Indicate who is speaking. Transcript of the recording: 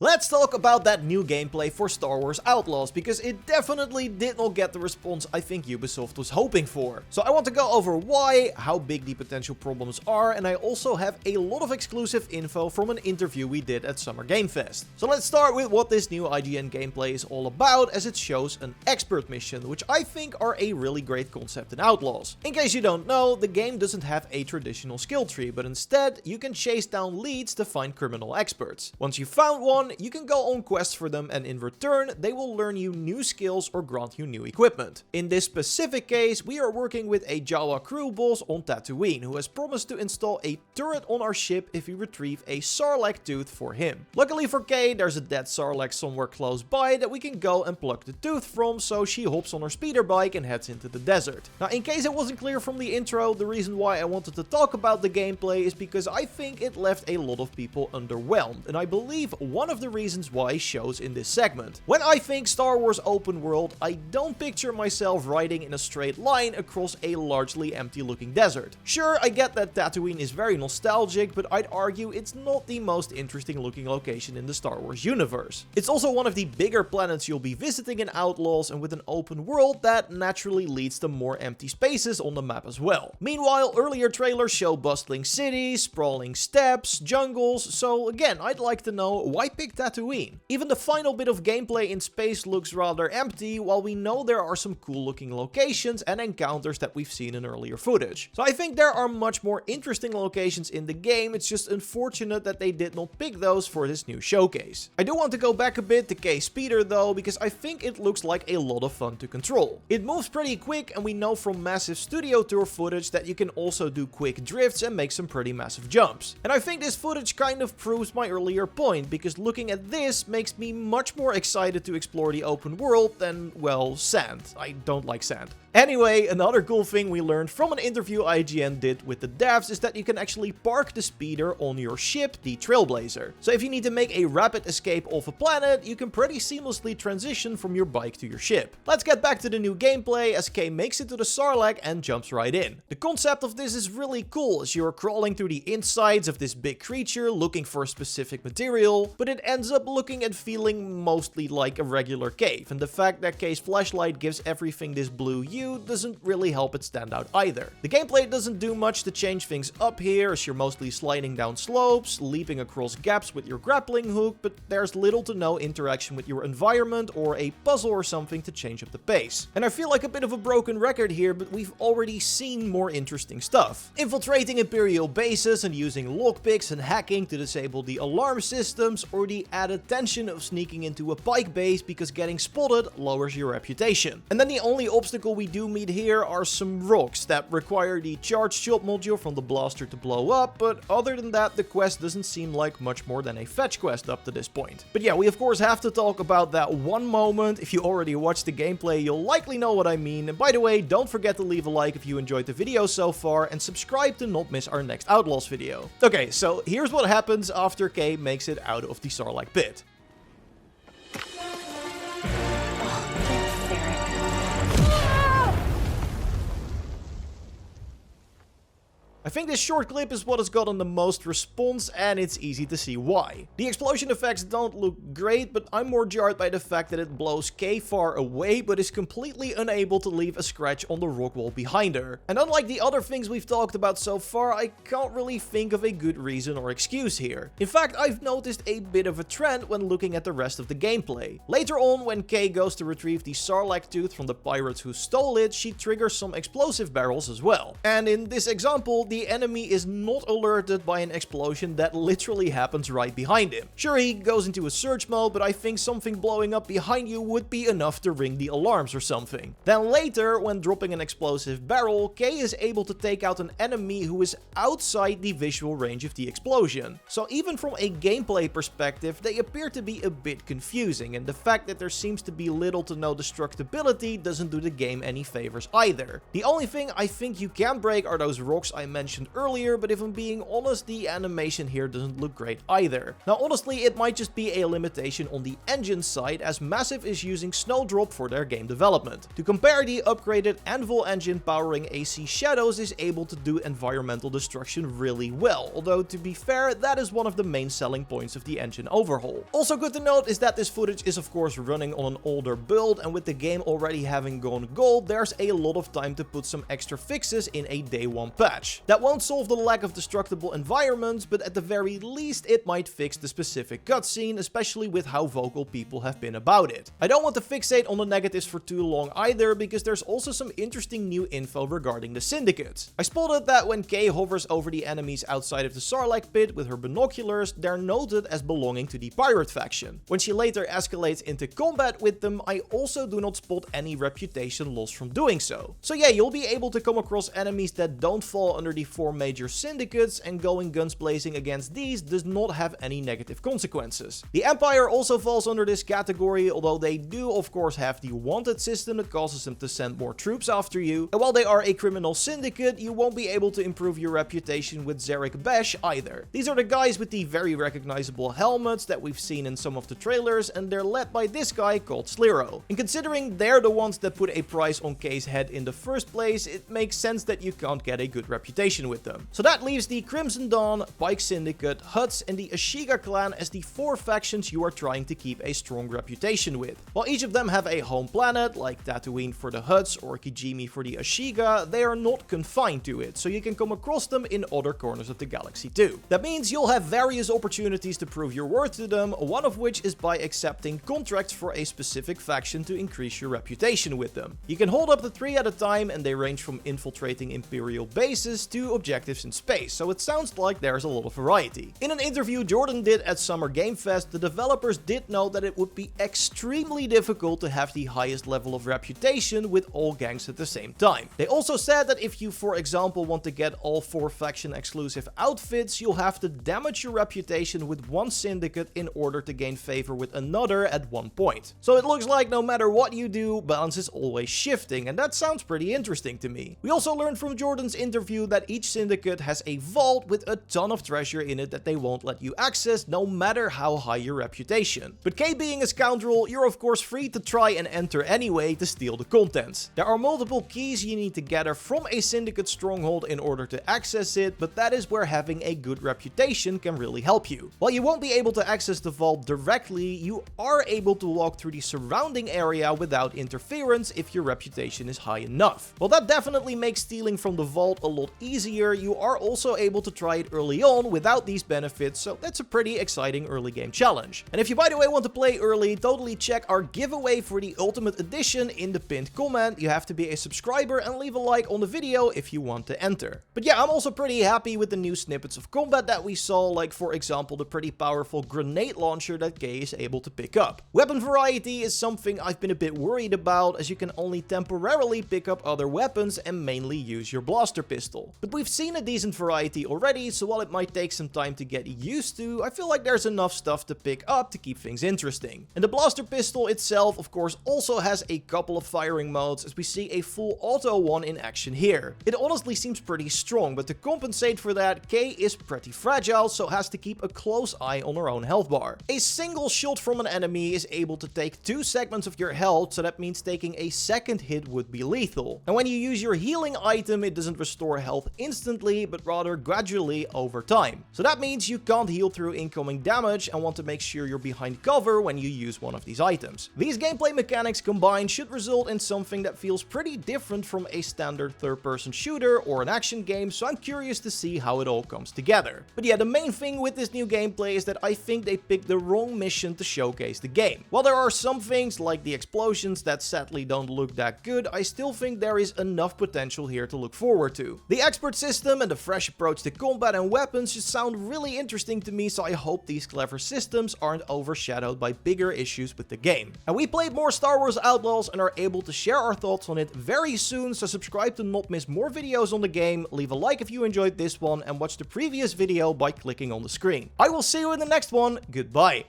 Speaker 1: Let's talk about that new gameplay for Star Wars Outlaws, because it definitely did not get the response I think Ubisoft was hoping for. So I want to go over why, how big the potential problems are, and I also have a lot of exclusive info from an interview we did at Summer Game Fest. So let's start with what this new IGN gameplay is all about, as it shows an expert mission, which I think are a really great concept in Outlaws. In case you don't know, the game doesn't have a traditional skill tree, but instead you can chase down leads to find criminal experts. Once you've found one, you can go on quests for them, and in return they will learn you new skills or grant you new equipment. In this specific case, we are working with a Jawa crew boss on Tatooine, who has promised to install a turret on our ship if we retrieve a Sarlacc tooth for him. Luckily for Kay, there's a dead Sarlacc somewhere close by that we can go and pluck the tooth from, so she hops on her speeder bike and heads into the desert. Now, in case it wasn't clear from the intro, the reason why I wanted to talk about the gameplay is because I think it left a lot of people underwhelmed, and I believe one of the reasons why shows in this segment. When I think Star Wars open world, I don't picture myself riding in a straight line across a largely empty looking desert. Sure, I get that Tatooine is very nostalgic, but I'd argue it's not the most interesting looking location in the Star Wars universe. It's also one of the bigger planets you'll be visiting in Outlaws, and with an open world, that naturally leads to more empty spaces on the map as well. Meanwhile, earlier trailers show bustling cities, sprawling steppes, jungles, so again, I'd like to know why pick Tatooine? Even the final bit of gameplay in space looks rather empty, while we know there are some cool looking locations and encounters that we've seen in earlier footage. So I think there are much more interesting locations in the game, it's just unfortunate that they did not pick those for this new showcase. I do want to go back a bit to Kay Speeder though, because I think it looks like a lot of fun to control. It moves pretty quick, and we know from massive studio tour footage that you can also do quick drifts and make some pretty massive jumps. And I think this footage kind of proves my earlier point, because looking at this makes me much more excited to explore the open world than, well, sand. I don't like sand. Anyway, another cool thing we learned from an interview IGN did with the devs is that you can actually park the speeder on your ship, the Trailblazer. So if you need to make a rapid escape off a planet, you can pretty seamlessly transition from your bike to your ship. Let's get back to the new gameplay, as Kay makes it to the Sarlacc and jumps right in. The concept of this is really cool, as you're crawling through the insides of this big creature looking for a specific material, but it ends up looking and feeling mostly like a regular cave, and the fact that Kay's flashlight gives everything this blue hue doesn't really help it stand out either. The gameplay doesn't do much to change things up here, as you're mostly sliding down slopes, leaping across gaps with your grappling hook, but there's little to no interaction with your environment or a puzzle or something to change up the pace. And I feel like a bit of a broken record here, but we've already seen more interesting stuff. Infiltrating Imperial bases and using lockpicks and hacking to disable the alarm systems, or the added tension of sneaking into a pike base because getting spotted lowers your reputation. And then the only obstacle we do meet here are some rocks that require the charge shot module from the blaster to blow up, but other than that, the quest doesn't seem like much more than a fetch quest up to this point. But yeah, we of course have to talk about that one moment. If you already watched the gameplay, you'll likely know what I mean. And by the way, don't forget to leave a like if you enjoyed the video so far, and subscribe to not miss our next Outlaws video. Okay, so here's what happens after Kay makes it out of the Sarlacc pit. I think this short clip is what has gotten the most response, and it's easy to see why. The explosion effects don't look great, but I'm more jarred by the fact that it blows Kay far away, but is completely unable to leave a scratch on the rock wall behind her. And unlike the other things we've talked about so far, I can't really think of a good reason or excuse here. In fact, I've noticed a bit of a trend when looking at the rest of the gameplay. Later on, when Kay goes to retrieve the Sarlacc tooth from the pirates who stole it, she triggers some explosive barrels as well. And in this example, the enemy is not alerted by an explosion that literally happens right behind him. Sure, he goes into a search mode, but I think something blowing up behind you would be enough to ring the alarms or something. Then later, when dropping an explosive barrel, Kay is able to take out an enemy who is outside the visual range of the explosion. So even from a gameplay perspective, they appear to be a bit confusing, and the fact that there seems to be little to no destructibility doesn't do the game any favors either. The only thing I think you can break are those rocks I mentioned mentioned earlier, but if I'm being honest, the animation here doesn't look great either. Now honestly, it might just be a limitation on the engine side, as Massive is using Snowdrop for their game development. To compare, the upgraded Anvil engine powering AC Shadows is able to do environmental destruction really well, although to be fair, that is one of the main selling points of the engine overhaul. Also good to note is that this footage is of course running on an older build, and with the game already having gone gold, there's a lot of time to put some extra fixes in a day one patch. That won't solve the lack of destructible environments, but at the very least it might fix the specific cutscene, especially with how vocal people have been about it. I don't want to fixate on the negatives for too long either, because there's also some interesting new info regarding the Syndicate. I spotted that when Kay hovers over the enemies outside of the Sarlacc pit with her binoculars, they're noted as belonging to the pirate faction. When she later escalates into combat with them, I also do not spot any reputation loss from doing so. So yeah, you'll be able to come across enemies that don't fall under the 4 major syndicates, and going guns blazing against these does not have any negative consequences. The Empire also falls under this category, although they do of course have the wanted system that causes them to send more troops after you, and while they are a criminal syndicate, you won't be able to improve your reputation with Zarek Besh either. These are the guys with the very recognizable helmets that we've seen in some of the trailers, and they're led by this guy called Sliro. And considering they're the ones that put a price on Kay's head in the first place, it makes sense that you can't get a good reputation with them. So that leaves the Crimson Dawn, Pike Syndicate, Huts, and the Ashiga clan as the 4 factions you are trying to keep a strong reputation with. While each of them have a home planet, like Tatooine for the Huts or Kijimi for the Ashiga, they are not confined to it, so you can come across them in other corners of the galaxy too. That means you'll have various opportunities to prove your worth to them, one of which is by accepting contracts for a specific faction to increase your reputation with them. You can hold up to 3 at a time, and they range from infiltrating Imperial bases to objectives in space, so it sounds like there's a lot of variety. In an interview Jordan did at Summer Game Fest, the developers did know that it would be extremely difficult to have the highest level of reputation with all gangs at the same time. They also said that if you, for example, want to get all 4 faction exclusive outfits, you'll have to damage your reputation with one syndicate in order to gain favor with another at one point. So it looks like no matter what you do, balance is always shifting, and that sounds pretty interesting to me. We also learned from Jordan's interview that each syndicate has a vault with a ton of treasure in it that they won't let you access no matter how high your reputation. But Kay being a scoundrel, you're of course free to try and enter anyway to steal the contents. There are multiple keys you need to gather from a syndicate stronghold in order to access it, but that is where having a good reputation can really help you. While you won't be able to access the vault directly, you are able to walk through the surrounding area without interference if your reputation is high enough. While that definitely makes stealing from the vault a lot easier, you are also able to try it early on without these benefits, so that's a pretty exciting early game challenge. And if you by the way want to play early, totally check our giveaway for the Ultimate Edition in the pinned comment. You have to be a subscriber and leave a like on the video if you want to enter. But yeah, I'm also pretty happy with the new snippets of combat that we saw, like for example the pretty powerful grenade launcher that Kay is able to pick up. Weapon variety is something I've been a bit worried about, as you can only temporarily pick up other weapons and mainly use your blaster pistol. But we've seen a decent variety already, so while it might take some time to get used to, I feel like there's enough stuff to pick up to keep things interesting. And the blaster pistol itself of course also has a couple of firing modes, as we see a full auto one in action here. It honestly seems pretty strong, but to compensate for that, Kay is pretty fragile, so has to keep a close eye on her own health bar. A single shot from an enemy is able to take 2 segments of your health, so that means taking a second hit would be lethal. And when you use your healing item, it doesn't restore health instantly, but rather gradually over time. So that means you can't heal through incoming damage and want to make sure you're behind cover when you use one of these items. These gameplay mechanics combined should result in something that feels pretty different from a standard third-person shooter or an action game, so I'm curious to see how it all comes together. But yeah, the main thing with this new gameplay is that I think they picked the wrong mission to showcase the game. While there are some things like the explosions that sadly don't look that good, I still think there is enough potential here to look forward to. The expert system and the fresh approach to combat and weapons just sound really interesting to me, so I hope these clever systems aren't overshadowed by bigger issues with the game. And we played more Star Wars Outlaws and are able to share our thoughts on it very soon, so subscribe to not miss more videos on the game, leave a like if you enjoyed this one, and watch the previous video by clicking on the screen. I will see you in the next one. Goodbye.